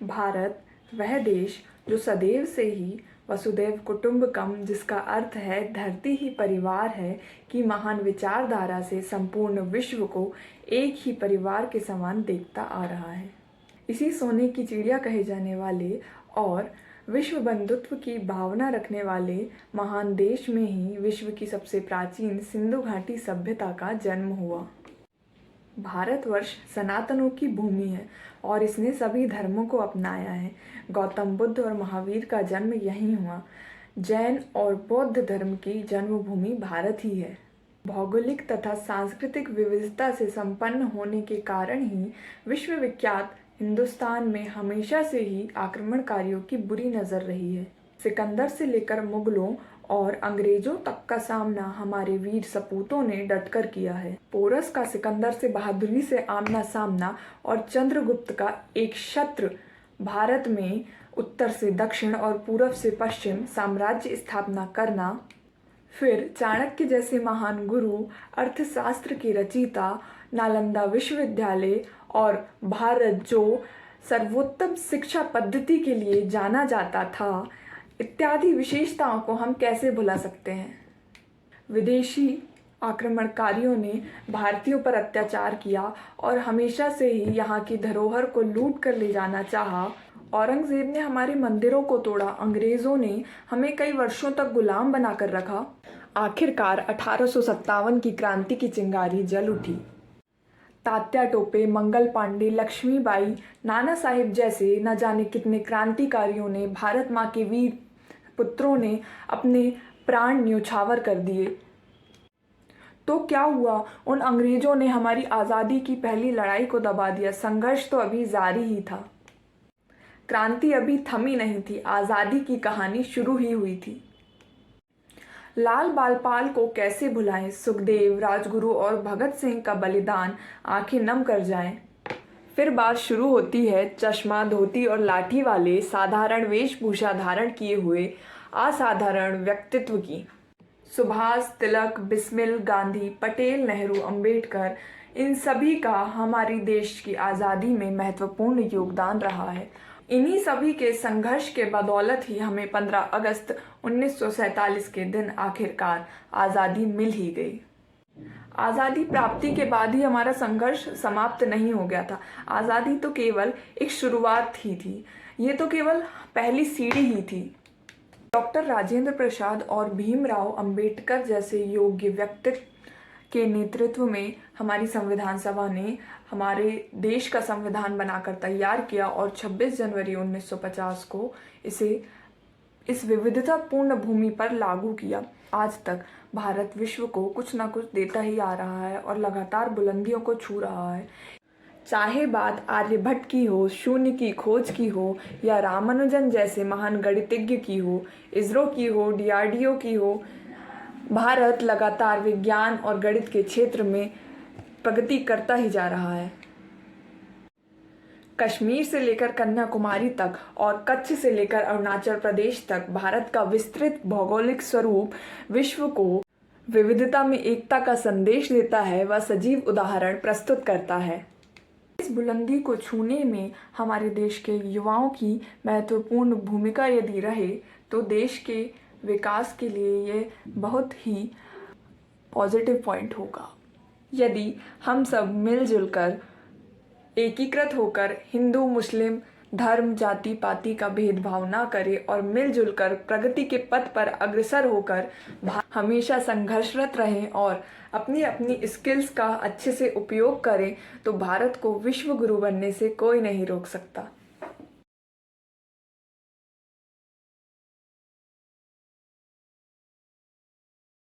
भारत वह देश जो सदैव से ही वसुधैव कुटुंबकम, जिसका अर्थ है धरती ही परिवार है, की महान विचारधारा से संपूर्ण विश्व को एक ही परिवार के समान देखता आ रहा है। इसी सोने की चिड़िया कहे जाने वाले और विश्व बंधुत्व की भावना रखने वाले महान देश में ही विश्व की सबसे प्राचीन सिंधु घाटी सभ्यता का जन्म हुआ। भारतवर्ष सनातनों की भूमि है और इसने सभी धर्मों को अपनाया है। गौतम बुद्ध और महावीर का जन्म यहीं हुआ। जैन और बौद्ध धर्म की जन्मभूमि भारत ही है। भौगोलिक तथा सांस्कृतिक विविधता से संपन्न होने के कारण ही विश्व विख्यात हिंदुस्तान में हमेशा से ही आक्रमणकारियों की बुरी नज़र रही है। सिकंदर से लेकर मुगलों और अंग्रेजों तक का सामना हमारे वीर सपूतों ने डटकर किया है। पोरस का सिकंदर से बहादुरी से आमना सामना और चंद्रगुप्त का एक शत्रु भारत में उत्तर से दक्षिण और पूर्व से पश्चिम साम्राज्य स्थापना करना, फिर चाणक्य जैसे महान गुरु, अर्थशास्त्र के रचयिता, नालंदा विश्वविद्यालय और भारत जो सर्वोत्तम शिक्षा पद्धति के लिए जाना जाता था, इत्यादि विशेषताओं को हम कैसे भुला सकते हैं। विदेशी आक्रमणकारियों ने भारतीयों पर अत्याचार किया और हमेशा से ही यहाँ की धरोहर को लूट कर ले जाना चाहा। औरंगजेब ने हमारे मंदिरों को तोड़ा, अंग्रेज़ों ने हमें कई वर्षों तक गुलाम बनाकर रखा। आखिरकार 1857 की क्रांति की चिंगारी जल उठी। तात्या टोपे, मंगल पांडे, लक्ष्मीबाई, नाना साहेब जैसे न जाने कितने क्रांतिकारियों ने, भारत माँ के वीर पुत्रों ने अपने प्राण न्योछावर कर दिए। तो क्या हुआ? उन अंग्रेजों ने हमारी आज़ादी की पहली लड़ाई को दबा दिया। संघर्ष तो अभी जारी ही था, क्रांति अभी थमी नहीं थी, आज़ादी की कहानी शुरू ही हुई थी। लाल बालपाल को कैसे भुलाएं? सुखदेव, राजगुरु और भगत सिंह का बलिदान आंखें नम कर जाएं। फिर बात शुरू होती है चश्मा, धोती और लाठी वाले साधारण वेशभूषा धारण किए हुए असाधारण व्यक्तित्व की। सुभाष, तिलक, बिस्मिल, गांधी, पटेल, नेहरू, अंबेडकर, इन सभी का हमारी देश की आज़ादी में महत्वपूर्ण योगदान रहा है। इन्हीं सभी के संघर्ष के बदौलत ही हमें 15 अगस्त 1947 के दिन आखिरकार आज़ादी मिल ही गई। आज़ादी प्राप्ति के बाद ही हमारा संघर्ष समाप्त नहीं हो गया था। आज़ादी तो केवल एक शुरुआत ही थी, ये तो केवल पहली सीढ़ी ही थी। डॉक्टर राजेंद्र प्रसाद और भीमराव अंबेडकर जैसे योग्य व्यक्तित्व के नेतृत्व में हमारी संविधान सभा ने हमारे देश का संविधान बनाकर तैयार किया और 26 जनवरी 1950 को इसे इस विविधतापूर्ण भूमि पर लागू किया। आज तक भारत विश्व को कुछ ना कुछ देता ही आ रहा है और लगातार बुलंदियों को छू रहा है। चाहे बात आर्यभट्ट की हो, शून्य की खोज की हो, या रामानुजन जैसे महान गणितज्ञ की हो, इसरो की हो, DRDO की हो, भारत लगातार विज्ञान और गणित के क्षेत्र में प्रगति करता ही जा रहा है। कश्मीर से लेकर कन्याकुमारी तक और कच्छ से लेकर अरुणाचल प्रदेश तक भारत का विस्तृत भौगोलिक स्वरूप विश्व को विविधता में एकता का संदेश देता है व सजीव उदाहरण प्रस्तुत करता है। इस बुलंदी को छूने में हमारे देश के युवाओं की महत्वपूर्ण भूमिका यदि रहे तो देश के विकास के लिए ये बहुत ही पॉजिटिव पॉइंट होगा। यदि हम सब मिलजुल कर एकीकृत होकर हिंदू मुस्लिम धर्म जाति पाति का भेदभाव ना करें और मिलजुल कर प्रगति के पथ पर अग्रसर होकर हमेशा संघर्षरत रहें और अपनी अपनी स्किल्स का अच्छे से उपयोग करें तो भारत को विश्व गुरु बनने से कोई नहीं रोक सकता।